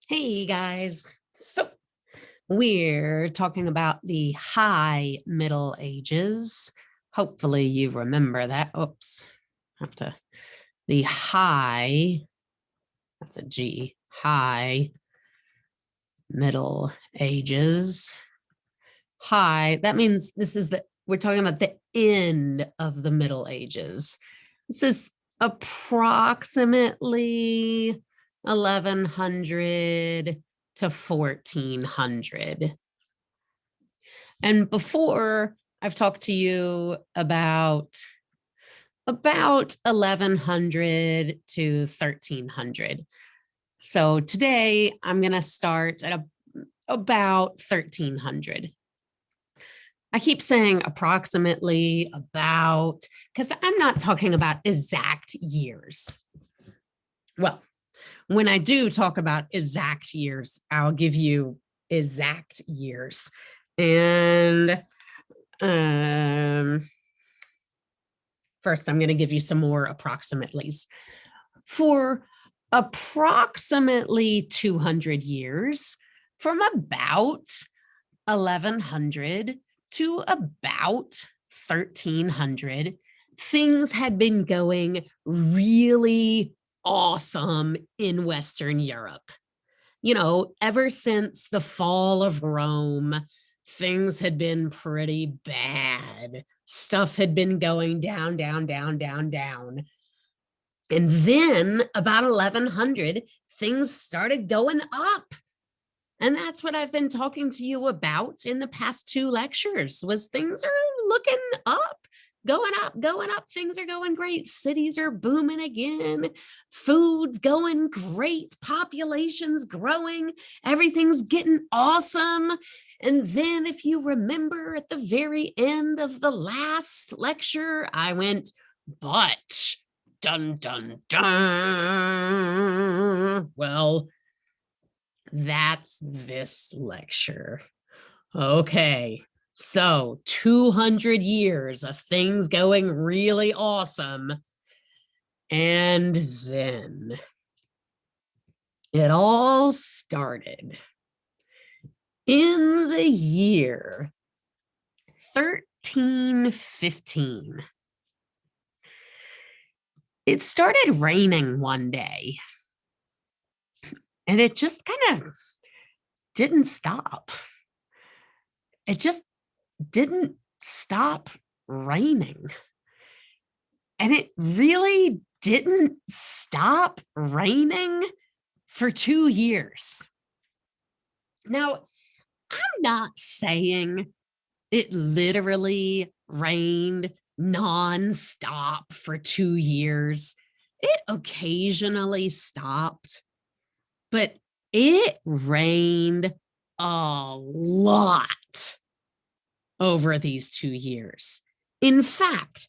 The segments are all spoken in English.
Hey guys. So we're talking about the High Middle Ages. Hopefully you remember that. Oops. Have to the high, that's a G, High Middle Ages. High, that means we're talking about the end of the Middle Ages. This is approximately 1100 to 1400. And before I've talked to you about 1100 to 1300. So today I'm going to start at about 1300. I keep saying approximately, about, because I'm not talking about exact years. Well, when I do talk about exact years, I'll give you exact years. And first, I'm going to give you some more approximatelies. For approximately 200 years, from about 1100 to about 1300, things had been going really awesome in Western Europe. You know, ever since the fall of Rome, things had been pretty bad. Stuff had been going down, down, down, down, down. And then about 1100, things started going up. And that's what I've been talking to you about in the past two lectures, was things are looking up, going up, going up. Things are going great. Cities are booming again. Food's going great. Population's growing. Everything's getting awesome. And then if you remember at the very end of the last lecture, I went, but dun, dun, dun. Well, that's this lecture. Okay, so 200 years of things going really awesome. And then it all started in the year 1315. It started raining one day, and it just kind of didn't stop. It just didn't stop raining. And it really didn't stop raining for 2 years. Now, I'm not saying it literally rained nonstop for 2 years. It occasionally stopped, but it rained a lot over these 2 years. In fact,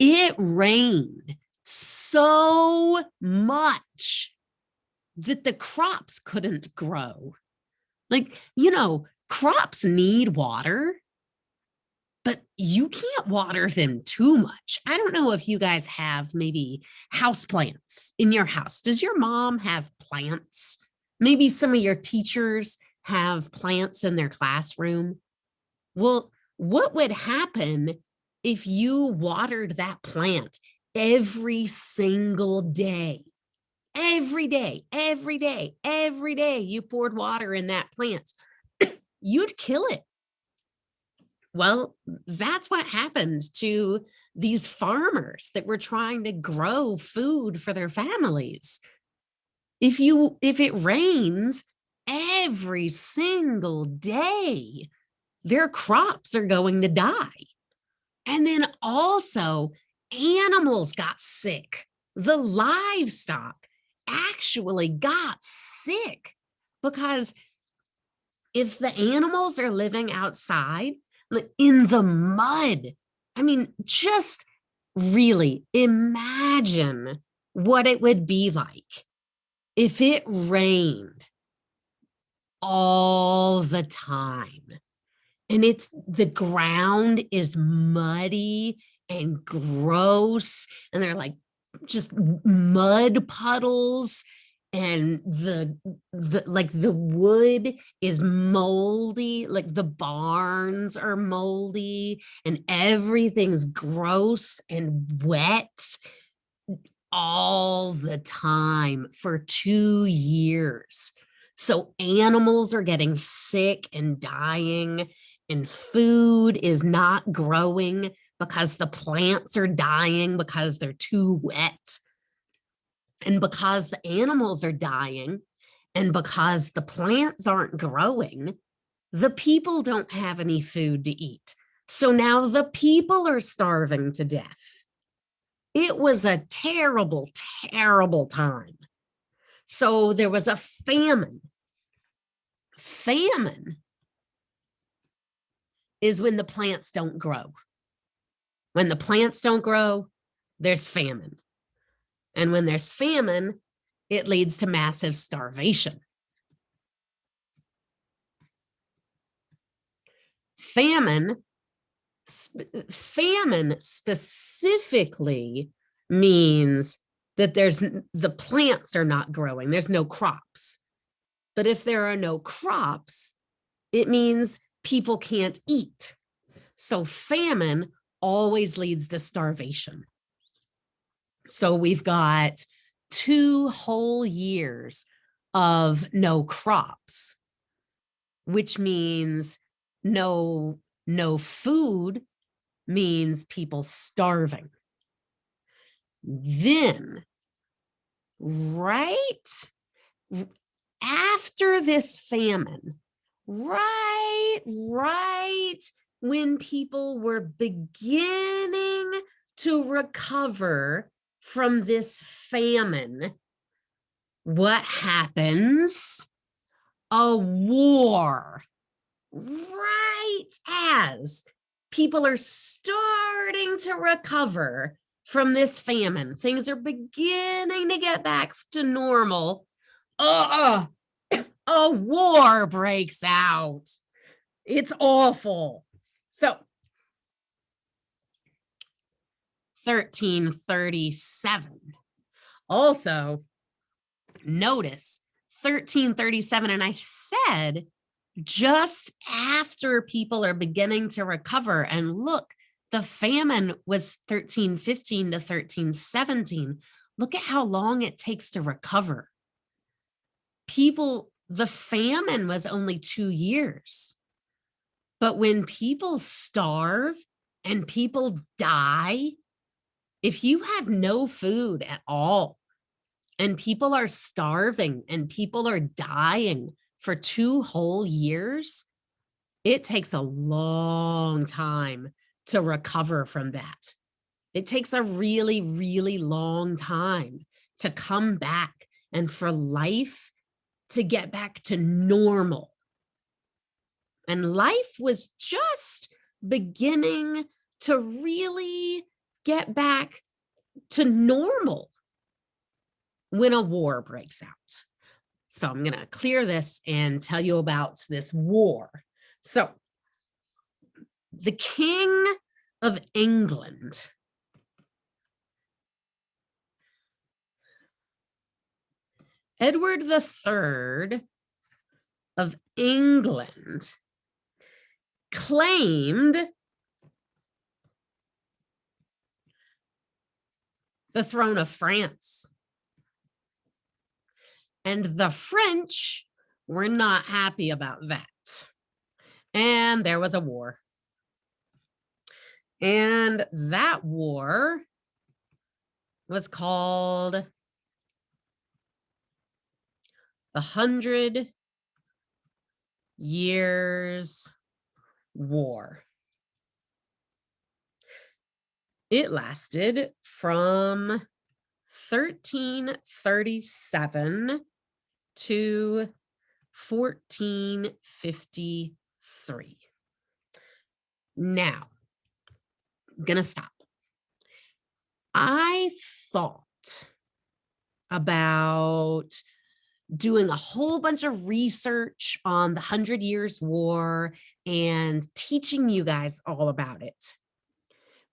it rained so much that the crops couldn't grow. Like, you know, crops need water, but you can't water them too much. I don't know if you guys have maybe house plants in your house. Does your mom have plants? Maybe some of your teachers have plants in their classroom. Well, what would happen if you watered that plant every single day? Every day, every day, every day you poured water in that plant, you'd kill it. Well, that's what happened to these farmers that were trying to grow food for their families. If it rains every single day, their crops are going to die. And then also, animals got sick. The livestock actually got sick because if the animals are living outside in the mud, I mean, just really imagine what it would be like if it rained all the time and the ground is muddy and gross and they're like just mud puddles and the wood is moldy, like the barns are moldy, and everything's gross and wet all the time for 2 years. So animals are getting sick and dying, and food is not growing because the plants are dying because they're too wet. And because the animals are dying and because the plants aren't growing, the people don't have any food to eat. So now the people are starving to death. It was a terrible, terrible time. So there was a famine. Famine is when the plants don't grow. When the plants don't grow, there's famine. And when there's famine, it leads to massive starvation. Famine specifically means that the plants are not growing. There's no crops. But if there are no crops, it means people can't eat. So famine always leads to starvation. So we've got 2 whole years of no crops, which means no food, means people starving. Then, right after this famine, right when people were beginning to recover from this famine, what happens? A war. Right as people are starting to recover from this famine, things are beginning to get back to normal. A war breaks out. It's awful. So 1337. Also, notice 1337, and I said just after people are beginning to recover. And look, the famine was 1315 to 1317. Look at how long it takes to recover. The famine was only 2 years. But when people starve and people die, if you have no food at all and people are starving and people are dying for 2 whole years, it takes a long time to recover from that. It takes a really, really long time to come back and for life to get back to normal. And life was just beginning to really get back to normal when a war breaks out. So I'm going to clear this and tell you about this war. So the King of England, Edward III of England, claimed the throne of France. And the French were not happy about that. And there was a war. And that war was called the 100 Years' War. It lasted from 1337 to 1453. Now, I'm going to stop. I thought about doing a whole bunch of research on the 100 Years' War and teaching you guys all about it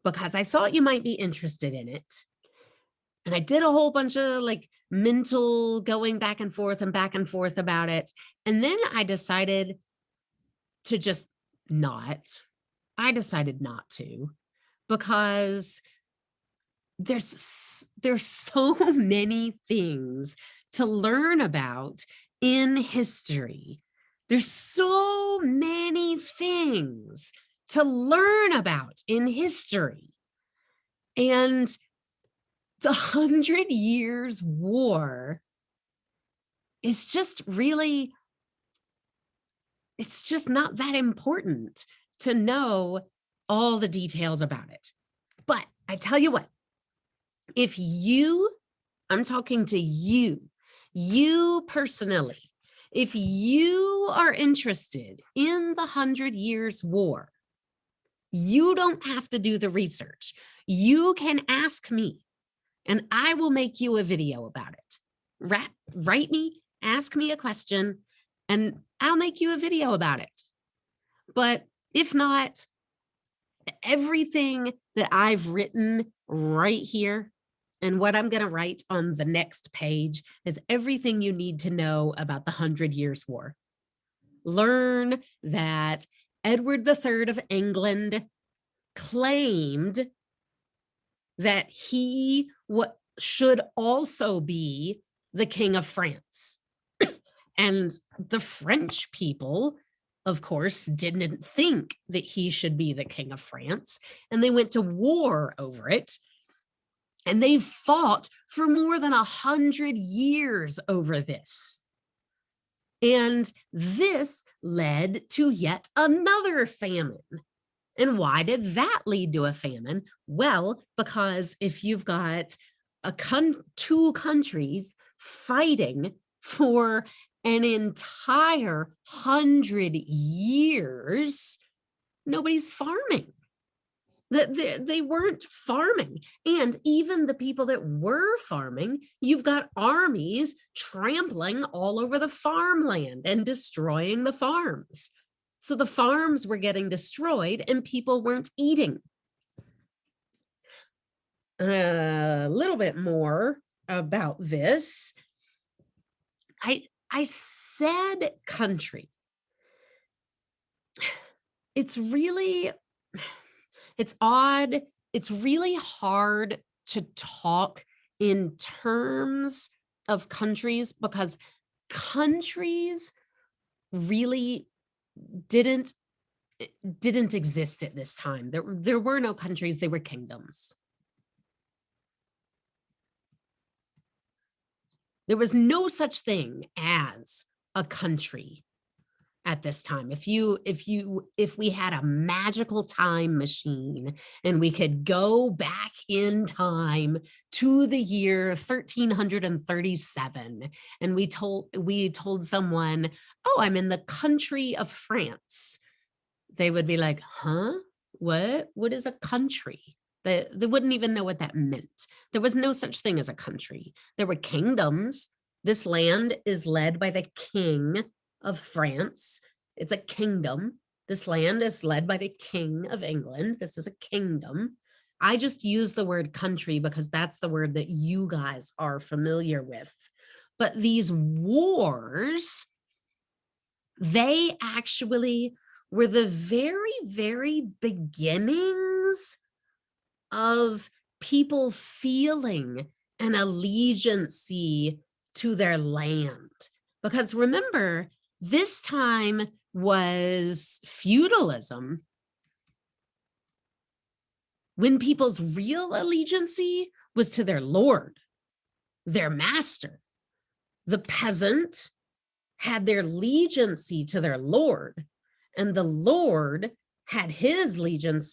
because I thought you might be interested in it. And I did a whole bunch of like mental going back and forth about it. And then I decided to just not. I decided not to, because there's so many things to learn about in history. There's so many things to learn about in history. And the 100 Years' War is just really, it's just not that important to know all the details about it. But I tell you what, if you, I'm talking to you personally, if you are interested in the 100 Years' War, you don't have to do the research. You can ask me and I will make you a video about it. Write me, ask me a question, and I'll make you a video about it. But if not, everything that I've written right here and what I'm going to write on the next page is everything you need to know about the 100 Years' War. Learn that Edward III of England claimed that he should also be the King of France. And the French people, of course, didn't think that he should be the King of France, and they went to war over it. And they fought for more than 100 years over this. And this led to yet another famine. And why did that lead to a famine? Well, because if you've got two countries fighting for an entire 100 years, nobody's farming. They weren't farming. And even the people that were farming, you've got armies trampling all over the farmland and destroying the farms. So the farms were getting destroyed and people weren't eating. A little bit more about this. I said country. It's odd. It's really hard to talk in terms of countries because countries really didn't exist at this time. There were no countries, they were kingdoms. There was no such thing as a country at this time. If we had a magical time machine and we could go back in time to the year 1337 and we told someone, "Oh, I'm in the country of France," they would be like, "Huh? What is a country?" They wouldn't even know what that meant. There was no such thing as a country. There were kingdoms. This land is led by the king of France. It's a kingdom. This land is led by the King of England. This is a kingdom. I just use the word country because that's the word that you guys are familiar with. But these wars, they actually were the very, very beginnings of people feeling an allegiance to their land. Because remember, this time was feudalism, when people's real allegiance was to their lord, their master. The peasant had their allegiance to their lord, and the lord had his allegiance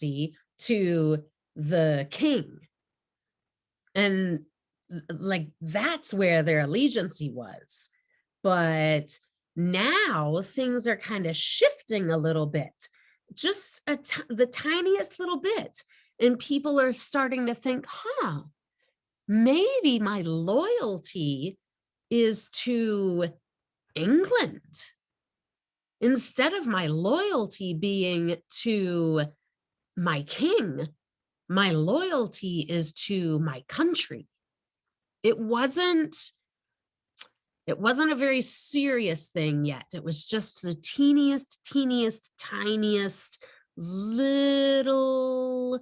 to the king. And like that's where their allegiance was. But now things are kind of shifting a little bit, just the tiniest little bit. And people are starting to think, maybe my loyalty is to England instead of my loyalty being to my king. My loyalty is to my country. it wasn't a very serious thing yet. It was just the teeniest, tiniest little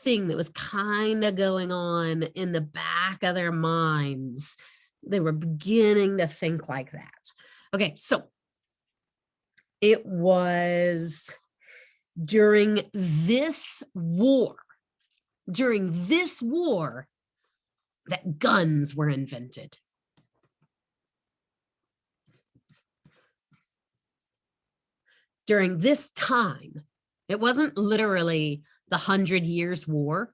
thing that was kind of going on in the back of their minds. They were beginning to think like that. Okay, so it was during this war that guns were invented. During this time, it wasn't literally the 100 Years' War,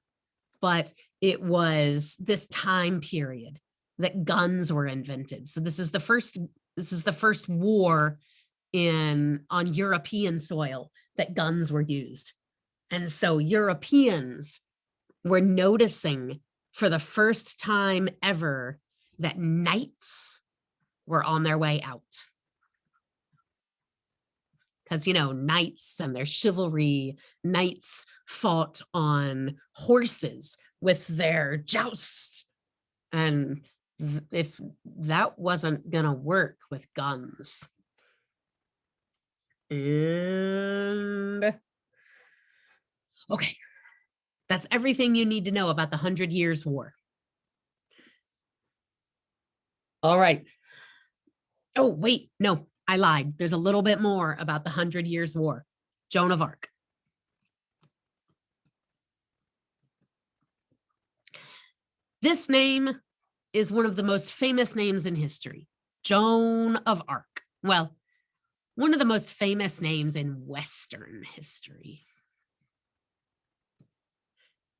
but it was this time period that guns were invented. So this is the first war on European soil that guns were used. And so Europeans were noticing for the first time ever that knights were on their way out. Because, knights and their chivalry, knights fought on horses with their jousts. And if that wasn't going to work with guns. And okay, that's everything you need to know about the 100 Years' War. All right. Oh, wait, no, I lied. There's a little bit more about the 100 Years' War. Joan of Arc. This name is one of the most famous names in history. Joan of Arc. Well, one of the most famous names in Western history.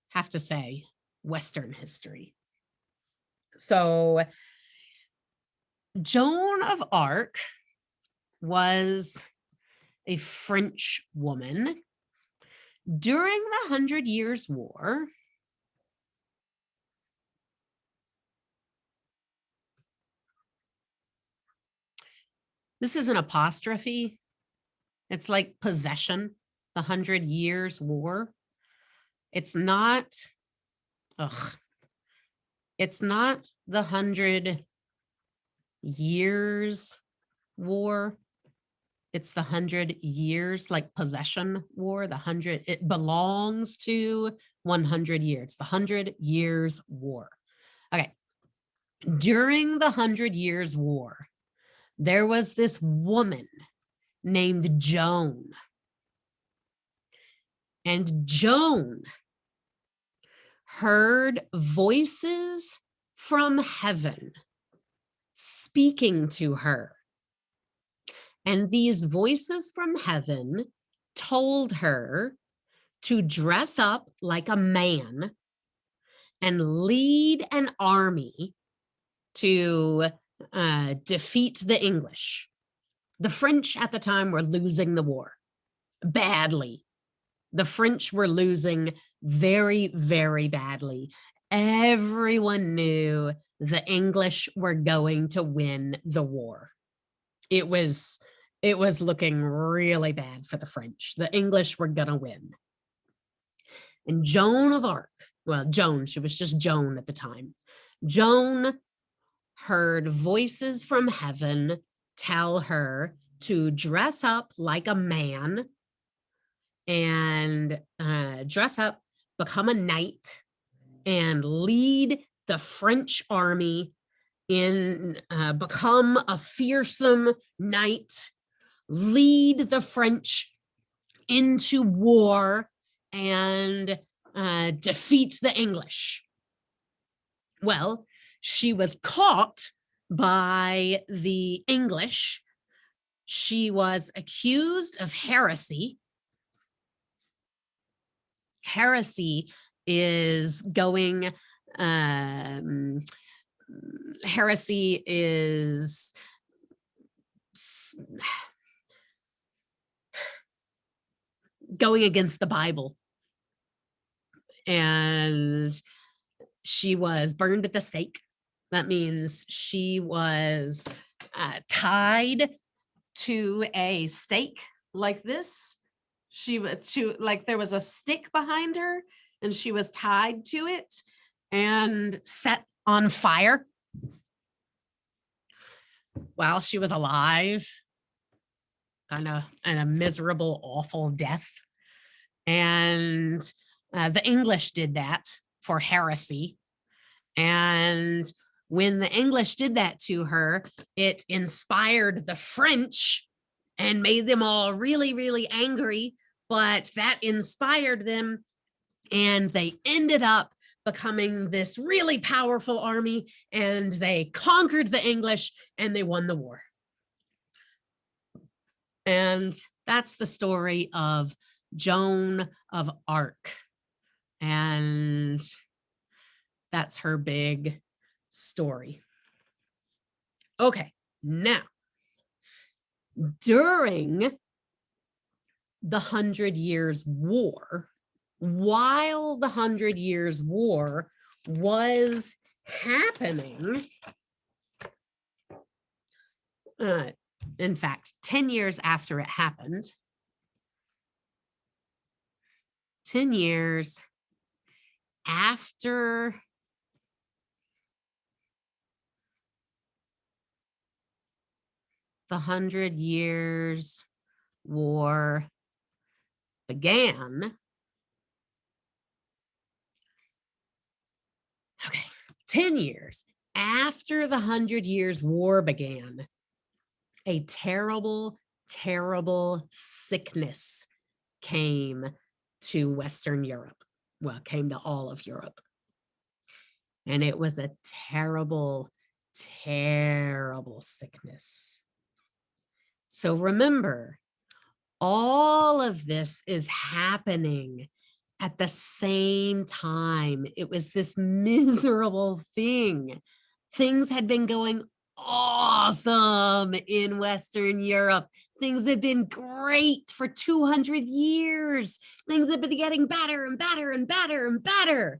Have to say, Western history. So, Joan of Arc was a French woman during the 100 Years' War. This is an apostrophe. It's like possession, the 100 Years' War. It's not, it's not the 100 Years' War. It's the 100 years, like possession war, it belongs to 100 years. It's the 100 Years' War. Okay. During the 100 Years' War, there was this woman named Joan. And Joan heard voices from heaven speaking to her. And these voices from heaven told her to dress up like a man and lead an army to defeat the English. The French at the time were losing the war badly. The French were losing very, very badly. Everyone knew the English were going to win the war. It was looking really bad for the French. The English were gonna win. And Joan of Arc, well, Joan, she was just Joan at the time. Joan heard voices from heaven tell her to dress up like a man and dress up, become a knight, and lead the French army become a fearsome knight, lead the French into war, and defeat the English. Well, she was caught by the English. She was accused of heresy. Heresy is going, heresy is going against the Bible. And she was burned at the stake. That means she was tied to a stake like this. There was a stick behind her and she was tied to it. and set on fire while she was alive, kind of in a miserable, awful death. And the English did that for heresy. And when the English did that to her, it inspired the French and made them all really, really angry. But that inspired them, and they ended up becoming this really powerful army, and they conquered the English and they won the war. And that's the story of Joan of Arc. And that's her big story. Okay, now, during the 100 Years' War, while the 100 Years' War was happening, in fact, 10 years after it happened, 10 years after the 100 Years' War began. Okay, 10 years after the 100 Years' War began, a terrible, terrible sickness came to Western Europe. Well, came to all of Europe. And it was a terrible, terrible sickness. So remember, all of this is happening at the same time. It was this miserable thing. Things had been going awesome in Western Europe. Things had been great for 200 years. Things had been getting better and better and better and better.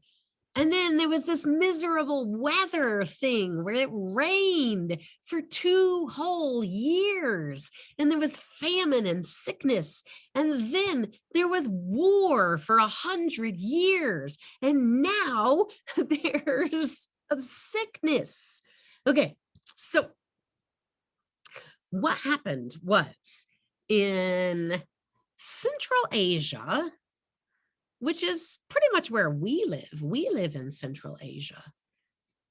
And then there was this miserable weather thing where it rained for 2 whole years. And there was famine and sickness. And then there was war for 100 years. And now there's a sickness. Okay, so what happened was in Central Asia, which is pretty much where we live. We live in Central Asia.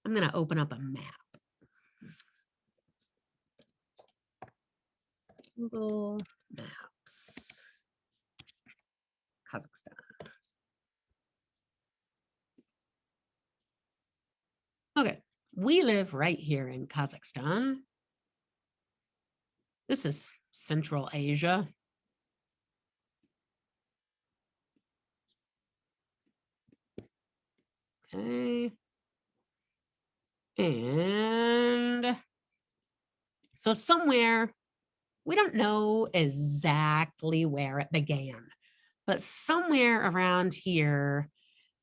I'm going to open up a map. Google Maps. Kazakhstan. Okay, we live right here in Kazakhstan. This is Central Asia. Okay. And so somewhere, we don't know exactly where it began, but somewhere around here,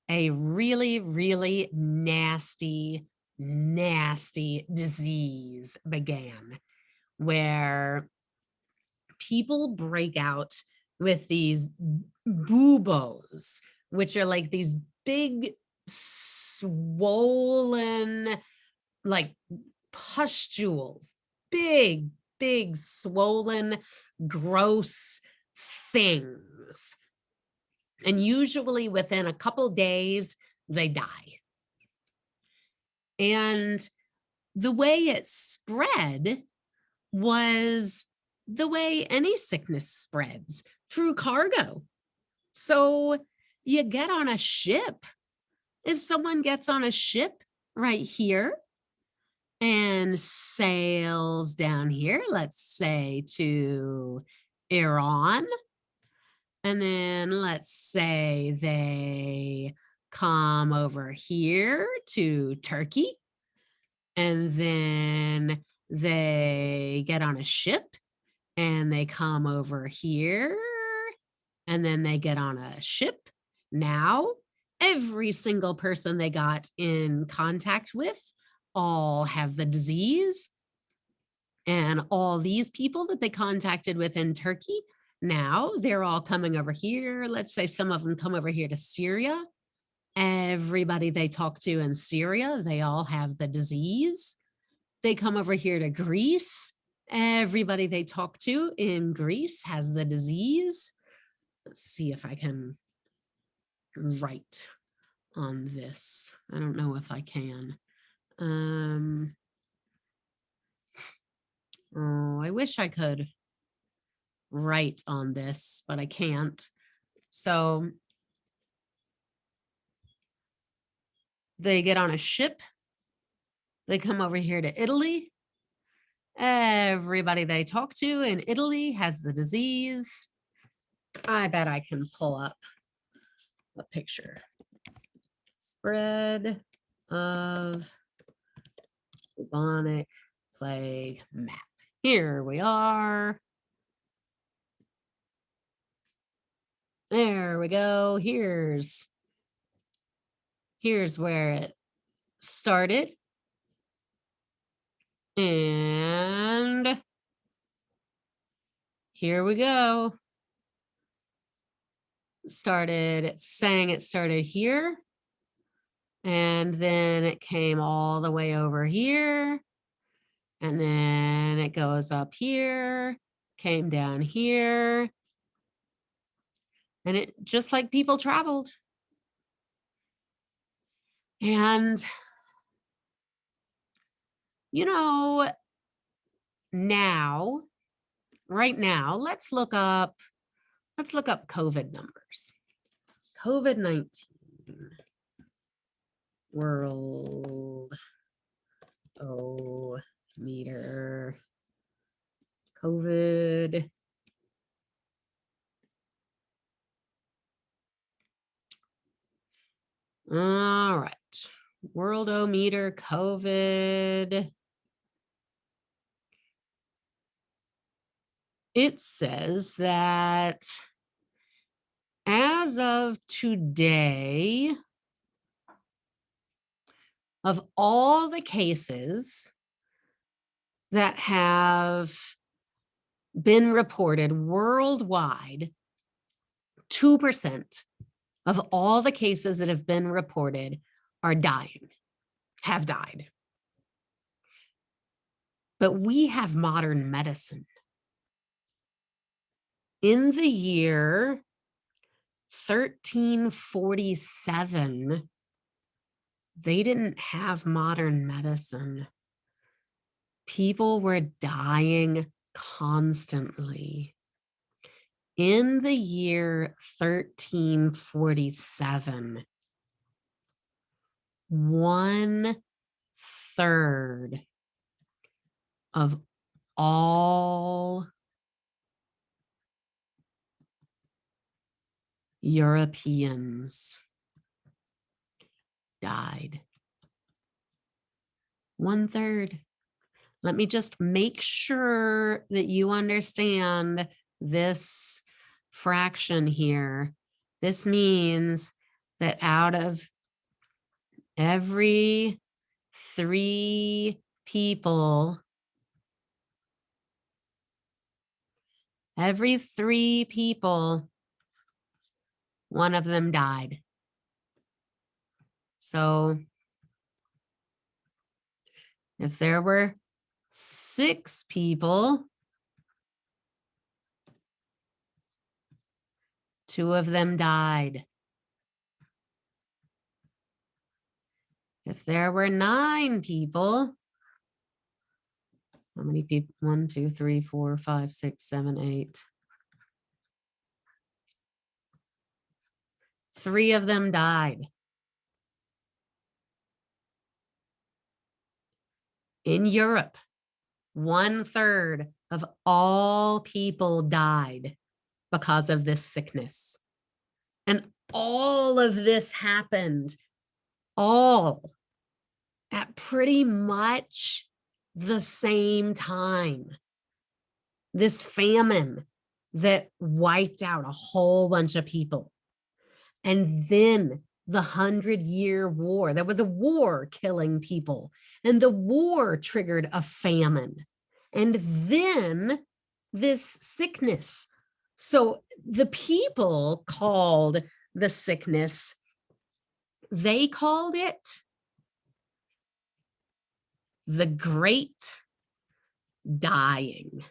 a really, really nasty, nasty disease began where people break out with these buboes, which are like these big, swollen, like pustules, big, big, swollen, gross things. And usually within a couple days, they die. And the way it spread was the way any sickness spreads, through cargo. So you get on a ship. If someone gets on a ship right here and sails down here, let's say to Iran, and then let's say they come over here to Turkey, and then they get on a ship and they come over here, and then they get on a ship. Now, every single person they got in contact with all have the disease. And all these people that they contacted with in Turkey, now they're all coming over here. Let's say some of them come over here to Syria. Everybody they talk to in Syria, they all have the disease. They come over here to Greece. Everybody they talk to in Greece has the disease. Let's see if I can write on this. I don't know if I can. Oh, I wish I could write on this, but I can't. So they get on a ship. They come over here to Italy. Everybody they talk to in Italy has the disease. I bet I can pull up a picture. Spread of bubonic plague map. Here we are. There we go. Here's where it started. And here we go. It's saying it started here. And then it came all the way over here. And then it goes up here, came down here. And it just like people traveled. And, you know, now, right now, let's look up COVID numbers. COVID-19 world meter COVID. All right. Worldometer COVID. It says that as of today, of all the cases that have been reported worldwide, 2% of all the cases that have been reported are dying, have died. But we have modern medicine. In the year 1347, they didn't have modern medicine. People were dying constantly. In the year 1347, 1/3 of all Europeans died. 1/3. Let me just make sure that you understand this fraction here. This means that out of every 3 people, one of them died. So if there were 6 people, 2 of them died. If there were 9 people, how many people? 1, 2, 3, 4, 5, 6, 7, 8. 3 of them died. In Europe, 1/3 of all people died because of this sickness. And all of this happened all at pretty much the same time. This famine that wiped out a whole bunch of people. And then the 100-Year War. There was a war killing people, and the war triggered a famine. And then this sickness. So the people called the sickness They called it the Great Dying.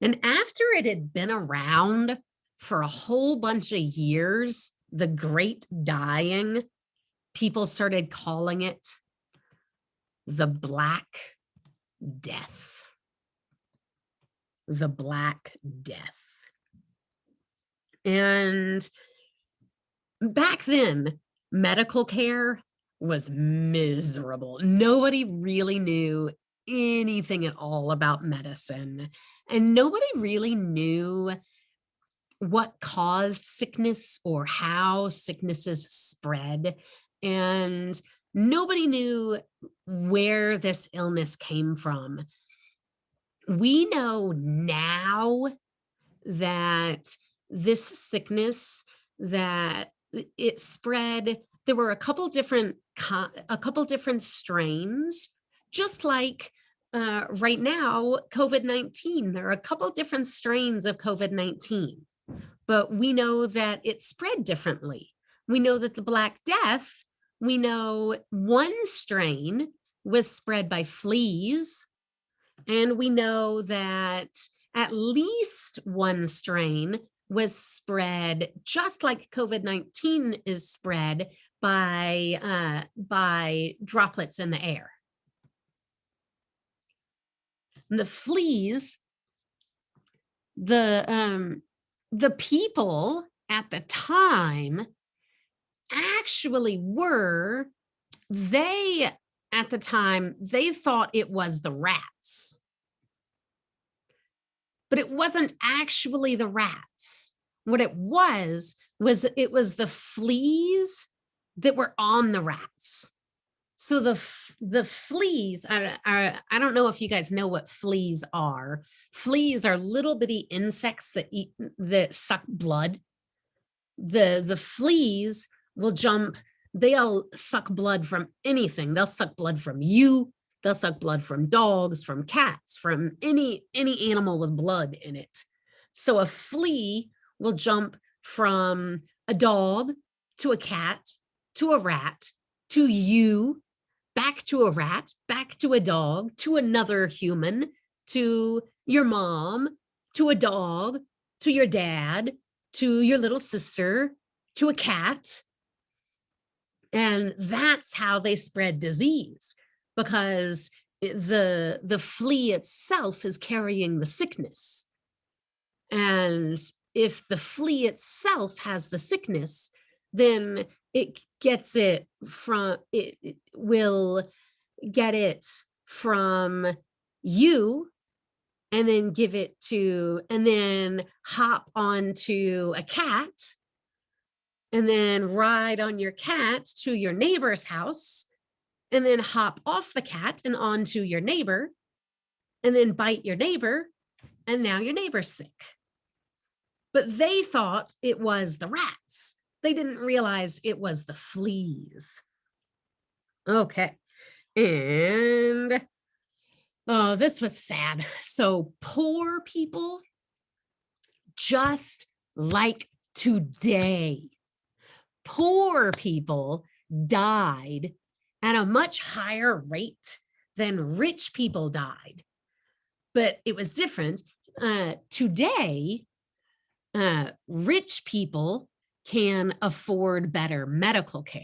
And after it had been around for a whole bunch of years, the Great Dying, people started calling it the Black Death. The Black Death. And back then, medical care was miserable. Nobody really knew anything at all about medicine, and nobody really knew what caused sickness or how sicknesses spread. And nobody knew where this illness came from. We know now that this sickness, that it spread, there were a couple different strains, just like right now, COVID-19. There are a couple different strains of COVID-19, but we know that it spread differently. We know that the Black Death, we know one strain was spread by fleas, and we know that at least one strain was spread, just like COVID-19 is spread, by droplets in the air. And the fleas, the people at the time actually were, they at the time, they thought it was the rats. But it wasn't actually the rats. What it was it was the fleas that were on the rats. So the fleas, I don't know if you guys know what fleas are. Fleas are little bitty insects that suck blood. The fleas will jump, they'll suck blood from anything. They'll suck blood from you. They'll suck blood from dogs, from cats, from any animal with blood in it. So a flea will jump from a dog to a cat to a rat to you, back to a rat, back to a dog, to another human, to your mom, to a dog, to your dad, to your little sister, to a cat. And that's how they spread disease, because the flea itself is carrying the sickness. And if the flea itself has the sickness, then it gets it from, it will get it from you, and then give it to, and then hop onto a cat, and then ride on your cat to your neighbor's house, and then hop off the cat and onto your neighbor, and then bite your neighbor, and now your neighbor's sick. But they thought it was the rats. They didn't realize it was the fleas. Okay. And oh, this was sad. So poor people, just like today, poor people died at a much higher rate than rich people died. But it was different. Today, rich people can afford better medical care.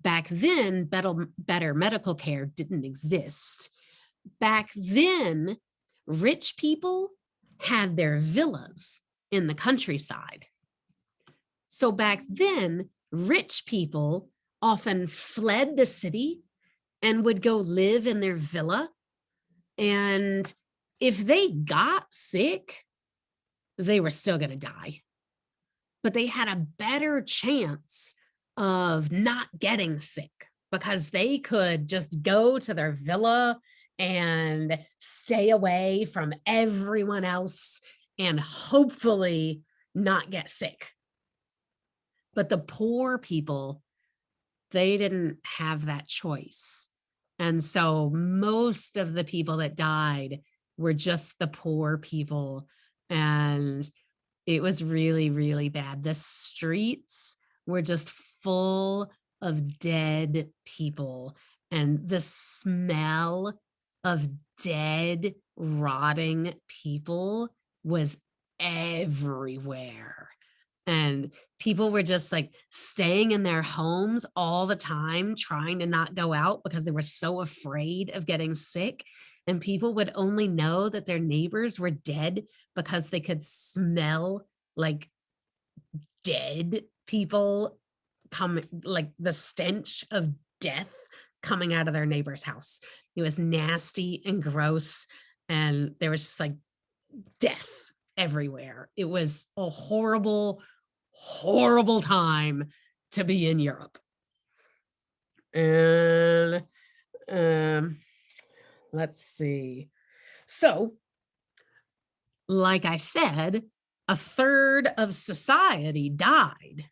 Back then, better medical care didn't exist. Back then, rich people had their villas in the countryside. So back then, rich people often fled the city and would go live in their villa. And if they got sick, they were still going to die. But they had a better chance of not getting sick because they could just go to their villa and stay away from everyone else and hopefully not get sick. But the poor people, they didn't have that choice. And so most of the people that died were just the poor people. And it was really, really bad. The streets were just full of dead people, and the smell of dead, rotting people was everywhere. And people were just like staying in their homes all the time, trying to not go out because they were so afraid of getting sick. And people would only know that their neighbors were dead because they could smell like dead people coming, like the stench of death coming out of their neighbor's house. It was nasty and gross. And there was just like death everywhere. It was a horrible, horrible time to be in Europe. And let's see. So, like I said, a third of society died.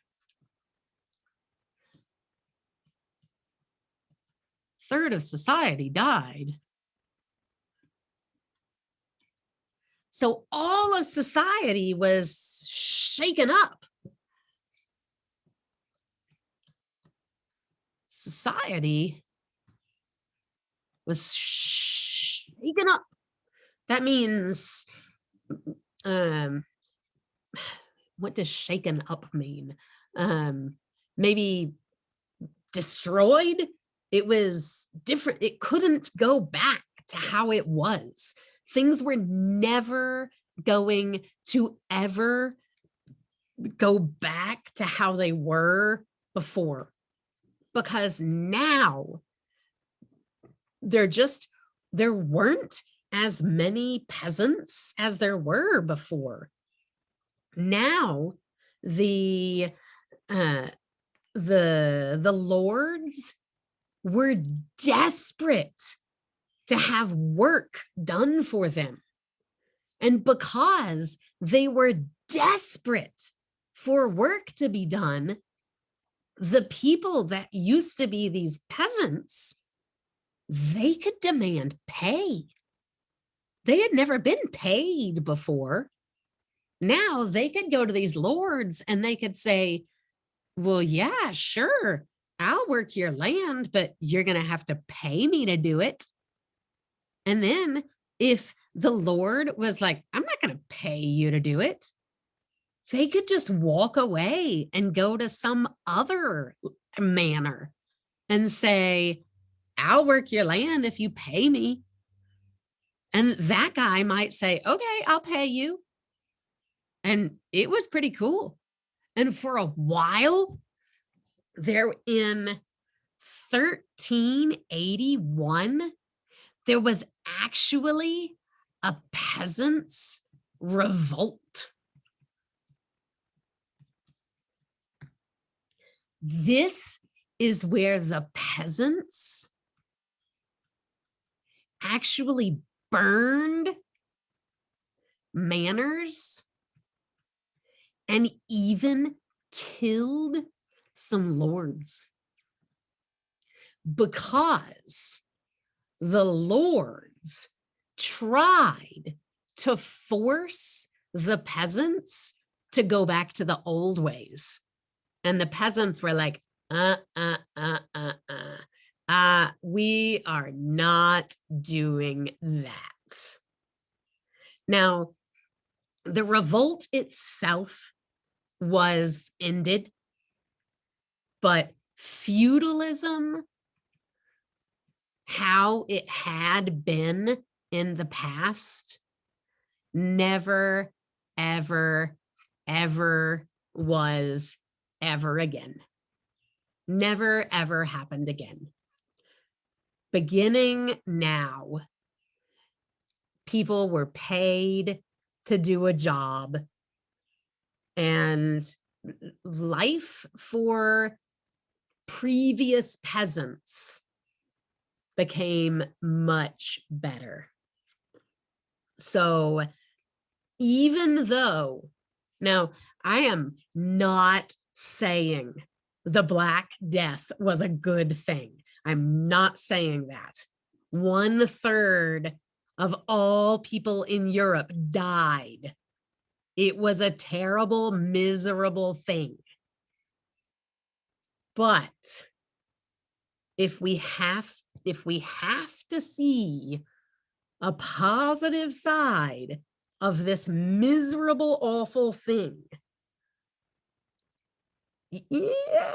Third of society died. So all of society was shaken up. Society was shaken up. That means, what does shaken up mean? Maybe destroyed. It was different. It couldn't go back to how it was. Things were never going to ever go back to how they were before, because now there weren't as many peasants as there were before. Now the lords were desperate to have work done for them. And because they were desperate for work to be done, the people that used to be these peasants, they could demand pay. They had never been paid before. Now they could go to these lords and they could say, well, yeah, sure, I'll work your land, but you're going to have to pay me to do it. And then if the Lord was like, I'm not going to pay you to do it, they could just walk away and go to some other manor and say, I'll work your land if you pay me. And that guy might say, okay, I'll pay you. And it was pretty cool. And for a while, there in 1381, there was actually a peasants' revolt. This is where the peasants actually burned manors and even killed some lords, because the lords tried to force the peasants to go back to the old ways. And the peasants were like, we are not doing that. Now, the revolt itself was ended, but feudalism, how it had been in the past, never, ever, ever was ever again. Never, ever happened again. Beginning now, people were paid to do a job, and life for previous peasants became much better. So even though, now I am not saying the Black Death was a good thing. I'm not saying that. 1/3 of all people in Europe died. It was a terrible, miserable thing. But if we have to see a positive side of this miserable, awful thing, yeah,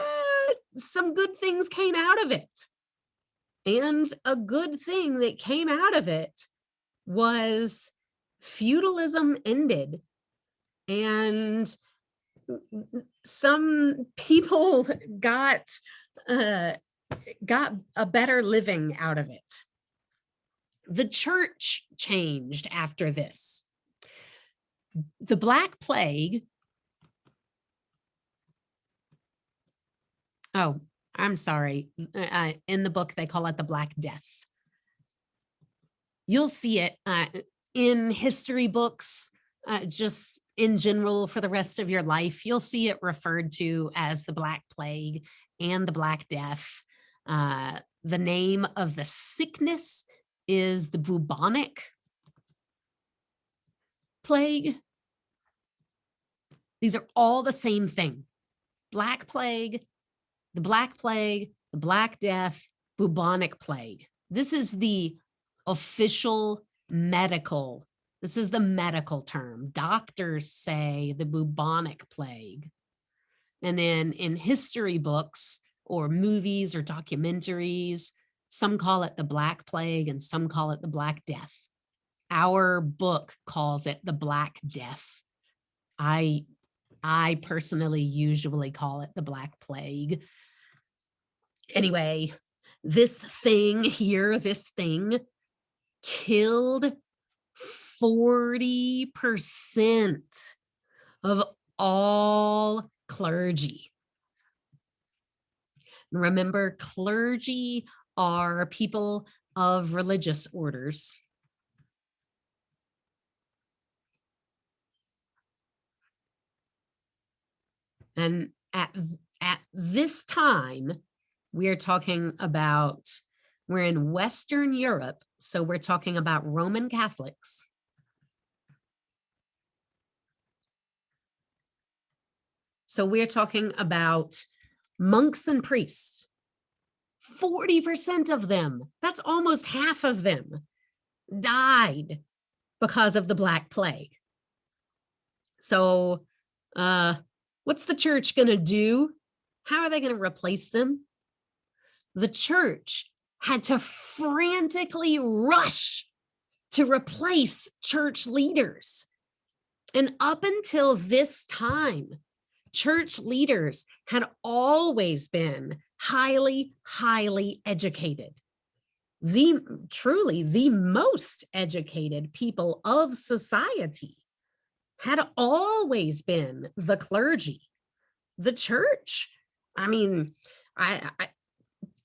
some good things came out of it. And a good thing that came out of it was feudalism ended, and some people uh, got a better living out of it. The church changed after this. The Black Plague. Oh, I'm sorry. In the book, they call it the Black Death. You'll see it in history books, just in general for the rest of your life. You'll see it referred to as the Black Plague and the Black Death. The name of the sickness is the bubonic plague. These are all the same thing. Black Plague, the Black Plague, the Black Death, bubonic plague. This is the official medical, this is the medical term. Doctors say the bubonic plague. And then in history books or movies or documentaries, some call it the Black Plague and some call it the Black Death. Our book calls it the Black Death. I personally usually call it the Black Plague. Anyway, this thing here, this thing killed 40% of all clergy. Remember, clergy are people of religious orders. And at this time, we're talking about, we're in Western Europe, so we're talking about Roman Catholics. So we're talking about monks and priests. 40% of them, that's almost half of them, died because of the Black Plague. So what's the church going to do? How are they going to replace them? The church had to frantically rush to replace church leaders. And up until this time, church leaders had always been highly, highly educated. Truly the most educated people of society had always been the clergy. The church, I mean,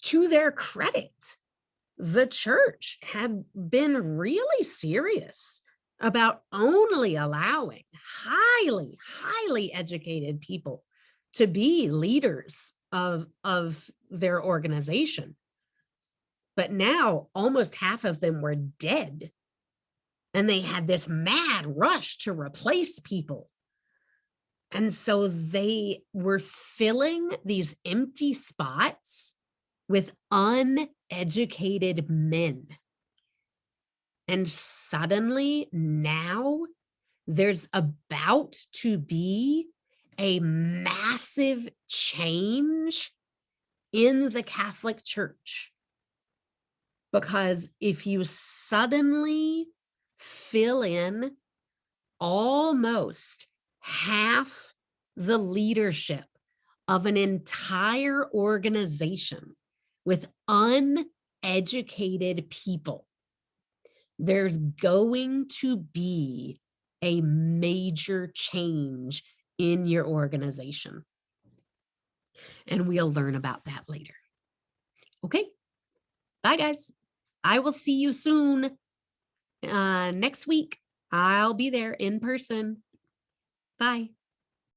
to their credit, the church had been really serious about only allowing highly, highly educated people to be leaders of their organization. But now almost half of them were dead. And they had this mad rush to replace people. And so they were filling these empty spots with uneducated men. And suddenly now there's about to be a massive change in the Catholic Church. Because if you suddenly fill in almost half the leadership of an entire organization with uneducated people, there's going to be a major change in your organization. And we'll learn about that later. Okay. Bye, guys. I will see you soon. Next week, I'll be there in person. Bye.